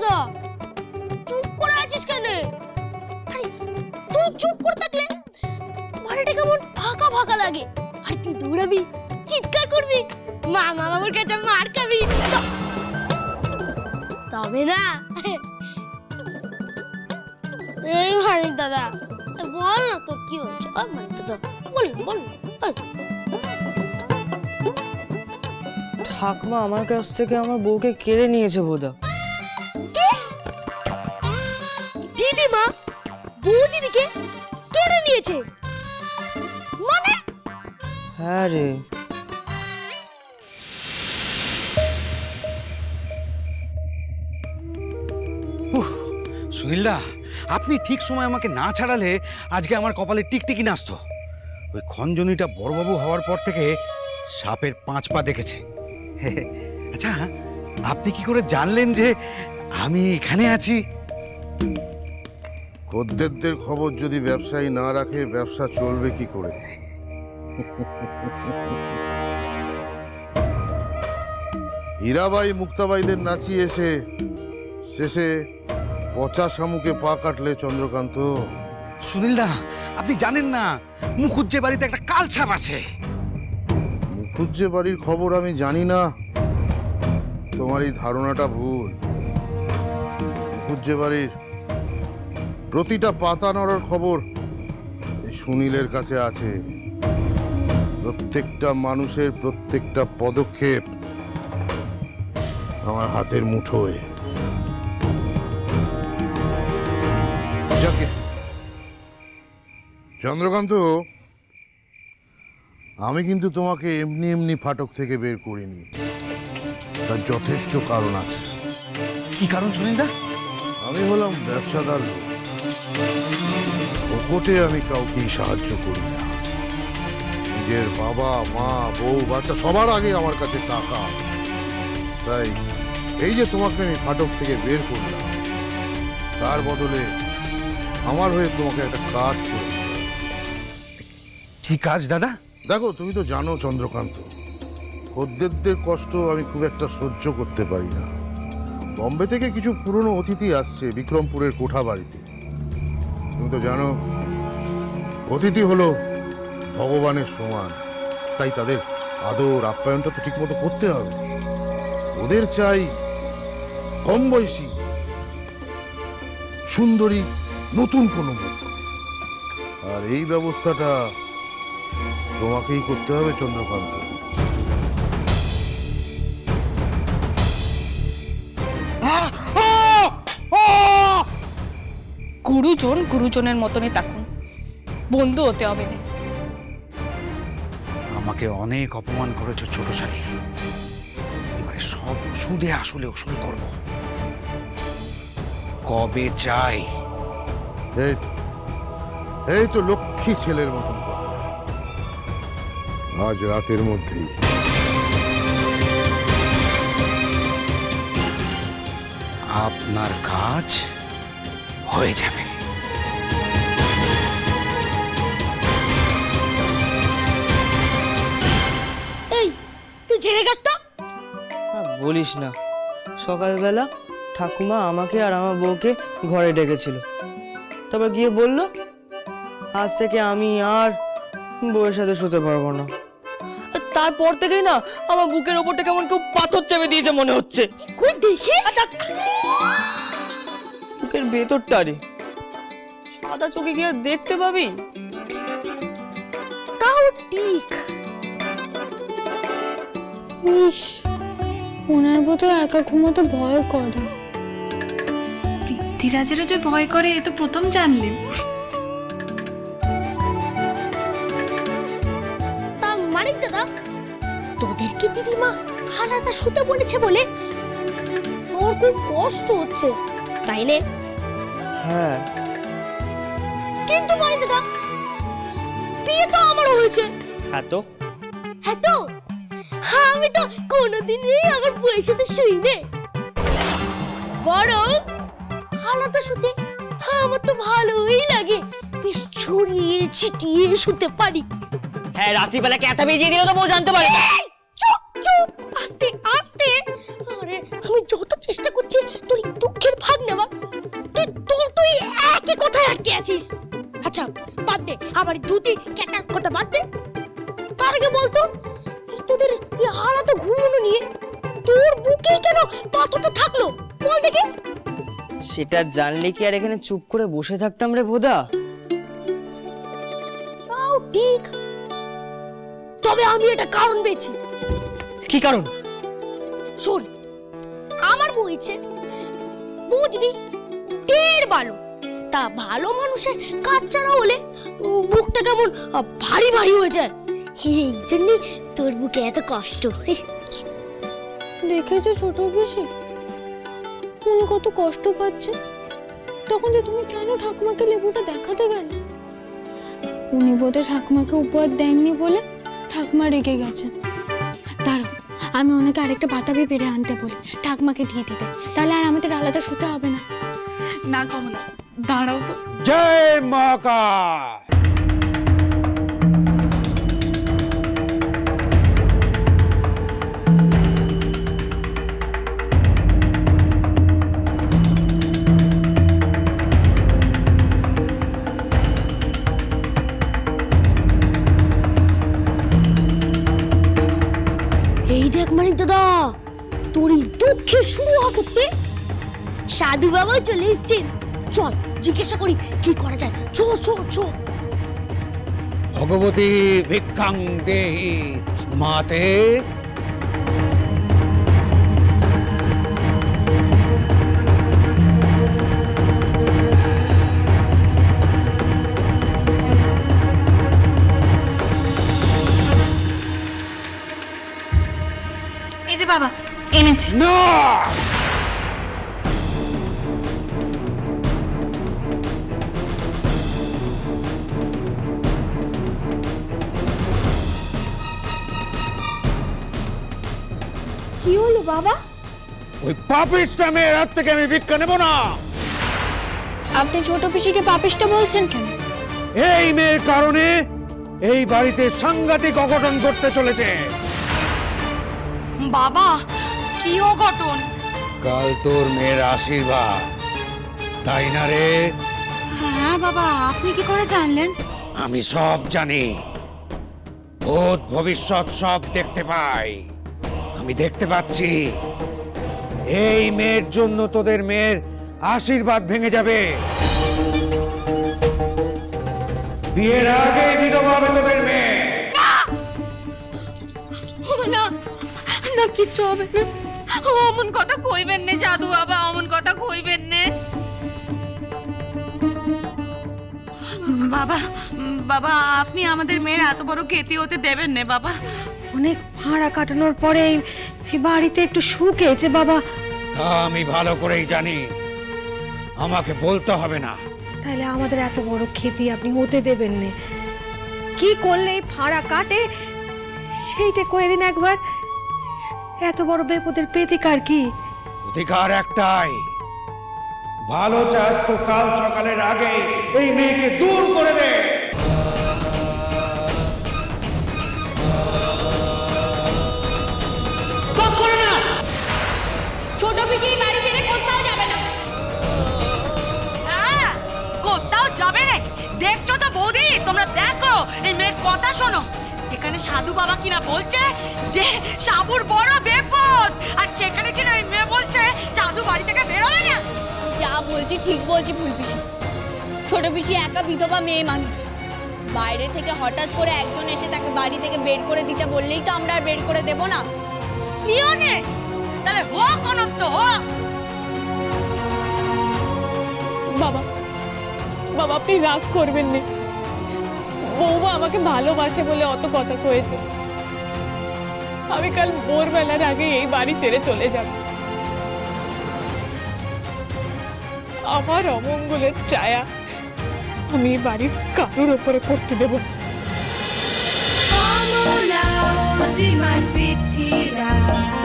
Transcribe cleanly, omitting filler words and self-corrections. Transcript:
দাদা, চুপ করে আছিস কেন? আরে তুই চুপ করে থাকলে বাড়িটা কেমন ফাঁকা ফাঁকা লাগে। আর তুই দৌড়াবি, চিৎকার করবি, মামা বাবুর কাছে মার খাবি, তবে না? এই মানিক দাদা, বল না তোর কি হচ্ছে? মানিক দাদা বল বল। ঠাকুমা আমার কাছ থেকে আমার বউকে কেড়ে নিয়েছে বোধা। দিদিমা বৌদিদিকে কেড়ে নিয়েছে মানে? হ্যাঁ রে, সুনীলদা, আপনি ঠিক সময় আমাকে না ছাড়ালে আজকে আমার কপালে টিকটিকি নাচতো। ওই খঞ্জনিটা বড়বাবু হওয়ার পর থেকে সাপের 5 পা দেখেছে। আচ্ছা, আপনি কি করে জানলেন যে আমি এখানে আছি? খদ্দেরদের খবর যদি ব্যবসায়ী না রাখে ব্যবসা চলবে কি করে? হীরাবাই মুক্তাবাইদের নাচিয়ে এসে শেষে পচা শামুকে পা কাটলে চন্দ্রকান্ত। সুনীলদা, আপনি জানেন না মুখুজ্জে বাড়িতে একটা কাল ছাপ আছে। মুখুজ্জে বাড়ির খবর আমি জানি না, তোমার এই ধারণাটা ভুল। মুখুজ্জে বাড়ির প্রতিটা পাতা নড়ার খবর এই সুনীলের কাছে আছে। প্রত্যেকটা মানুষের প্রত্যেকটা পদক্ষেপ আমার হাতের মুঠোয়। যাকে চন্দ্রকান্ত, আমি কিন্তু তোমাকে এমনি এমনি ফাটক থেকে বের করিনি, তার যথেষ্ট কারণ আছে। কি কারণ সুনীলদা? আমি হলাম ব্যবসাদার লোক, ওপটে আমি কাউকেই সাহায্য করি না। নিজের বাবা মা বউ বাচ্চা সবার আগে আমার কাছে টাকা। তাই এই যে তোমাকে আমি ফাটক থেকে বের করলাম, তার বদলে আমার হয়ে তোমাকে একটা কাজ করে। কি কাজ দাদা? দেখো, তুমি তো জানো চন্দ্রকান্ত, খদ্দেরদের কষ্ট আমি খুব একটা সহ্য করতে পারি না। বম্বে থেকে কিছু পুরনো অতিথি আসছে বিক্রমপুরের কোঠা বাড়িতে। তুমি তো জানো অতিথি হলো ভগবানের সমান, তাই তাদের আদর আপ্যায়নটা তো ঠিক মতো করতে হবে। ওদের চাই কম বয়সী সুন্দরী নতুন কোনো মুখ, আর এই ব্যবস্থাটা তোমাকেই করতে হবে চন্দ্রকান্ত। গুরুজন গুরুজনের মতনই থাকুন, বন্ধু হতে হবে না। আমাকে অনেক অপমান করেছো ছোট শালী, এবারে সব সুদে আসলে উসুল করব। কবে চাই? এই তো লক্ষ্মী ছেলের মতন কথা, আজ রাতের মধ্যেই। আপনার কাজ হয়ে যাবে। এই তুই ঝেড়ে গাছ তো। বলিস না, সকালবেলা ঠাকুমা আমাকে আর আমার বউকে ঘরে ডেকেছিল, তারপর গিয়ে বলল আজ থেকে আমি আর বউয়ের সাথে শুতে পারবো না। তারপর থেকেই না আমার বুকের ওপরটা কেমন কেউ পাথর চেপে দিয়েছে মনে হচ্ছে। কই দেখি। বুকের ভেতরটা রে, সাদা চোখে কি আর দেখতে পাবি? তাও ঠিক। ইস, ওনার বোধহয় একা ঘুমোতে ভয় করে। ধীরাজেরও যে ভয় করে এ তো প্রথম জানলেন। তা মানিক দাদা, তোদেরকে দিদিমা আলাদা শুতে বলেছে বলে তোর খুব কষ্ট হচ্ছে, তাই না? হ্যাঁ। কিন্তু মানিক দাদা, বিয়ে তো আমারও হয়েছে। হ্যাঁ তো, হ্যাঁ তো, আমি তো কোনোদিনই আমার বউয়ের সাথে শুই নে, বরং আলাদা শুতে আমার তো ভালোই লাগে। বেশ ছড়িয়ে ছিটিয়ে শুতে পারি। হ্যাঁ, রাত্রিবেলা ক্যাথা বেজিয়ে দিলে তো বউ জানতে পারে না। চুপ চুপ, আস্তে আস্তে। আরে আমি যত চেষ্টা করছি তোর এই দুঃখের ঢুকে আছিস। আচ্ছা বাদ দে, আমার এই ধুতি কেটার কথা বাদ দে। তার আগে বলতো, এই তোদের এই আলাদা ঘুমনো নিয়ে তোর বুকে কেন পাথরটা থাকলো বল দেখি। সেটা জানলে কি আর এখানে চুপ করে বসে থাকতাম রে ভোদা? তাও ঠিক, তবে আমি এটা কারণ পেয়েছি। কি কারণ? শোন, আমার বউ ইচ্ছে বউ দিদি ঢের ভালো, তা ভালো মানুষের কাজ ছাড়া হলে বুকটা কেমন ভারী ভারী হয়ে যায়, এই জন্য তোর বুকে এত কষ্ট। দেখেছো ছোট পিসি উনি কত কষ্ট পাচ্ছে, তখন যে তুমি কেন ঠাকুমাকে লেবুটা দেখাতে গেল? উনি বোধহয় ঠাকুমাকে উপহার দেননি বলে ঠাকুমা রেগে গেছেন। দাঁড়াও, আমি ওনাকে আরেকটা বাতাবি পেরে আনতে বলি, ঠাকুমাকে দিয়ে দিতে, তাহলে আর আমাদের আলাদা শুতে হবে না। না কমলা, দাঁড়াও তো। জয় মহাকাল। এই দেখ মানিক দাদা, তোর এই দুঃখের শুরু করতে সাধু বাবা চলে এসছেন। চল জিজ্ঞাসা করি কি করা যায়, চো চো চো। ভগবতী ভিক্ষাং দেহি মাতে। এই যে বাবা এনেছি। না, কি হলো বাবা? ওই পাপিষ্টা মেয়ের হাত থেকে আমি ভিক্ষা নেব না। আপনি ছোট পিসিকে পাপিষ্টা বলছেন কেন? এই মেয়ের কারণে এই বাড়িতে সাংঘাতিক অঘটন ঘটতে চলেছে। বাবা কি অঘটন? কাল তোর মেয়ের আশীর্বাদ, তাই না রে? হ্যাঁ বাবা, আপনি কি করে জানলেন? আমি সব জানি, ভূত ভবিষ্যৎ সব দেখতে পাই। আমি দেখতে পাচ্ছি এই মেয়ের জন্য তোদের মেয়ের আশীর্বাদ ভেঙে যাবে। বিয়ের আগে বিধবা হবে তোদের মেয়ে। না না, কিচ্ছু হবে না। অমন কথা কইবেন নে জাদু বাবা, অমন কথা কইবেন নে। বাবা বাবা, আপনি আমাদের মেয়ের এত বড় ক্ষতি হতে দেবেন না বাবা। অনেক ভাড়া কাটানোর পরে এই বাড়িতে একটু সুখ এসেছে বাবা। তা আমি ভালো করেই জানি, আমাকে বলতে হবে না। তাহলে আমাদের এত বড় ক্ষতি আপনি হতে দেবেন না। কি করলে এই ভাড়া কাটে সেইটা কয়ে দিন একবার। এত বড় বিপদের প্রতিকার কি? অধিকার একটাই, ভালো চাস তো কাল সকালের আগে এই মেয়েকে দূর করে দে। কখনো না, ছোট পিসি বাড়ি ছেড়ে কোথাও যাবে না। কোথাও যাবে না? দেখছো তো বৌদি, তোমরা দেখো এই মেয়ের কথা শোনো। যেখানে সাধু বাবা কিনা বলছে যে সাবুর বড় বিপদ, আর সেখানে কিনা এই মেয়ে বলছে জাদু বাড়ি থেকে বেরোবে না। যা বলছি ঠিক বলছি ফুল পিসি। ছোট পিসি একা বিধবা মেয়ে মানুষ, বাইরে থেকে হঠাৎ করে একজন এসে তাকে বাড়ি থেকে বের করে দিতে বললেই তো আমরা আর বের করে দেব না। কিও নে, তাহলে হো কোন তো হো। বাবা বাবা, আপনি রাগ করবেন না। বৌমা আমাকে ভালোবাসে বলে অত কথা কয়েছে। আমি কাল ভোরবেলার আগে এই বাড়ি ছেড়ে চলে যাব। আমার অমঙ্গলের ছায়া আমি এই বাড়ির কারোর ওপরে পড়তে দেব না। শ্রীমান পৃথ্বীরাজ।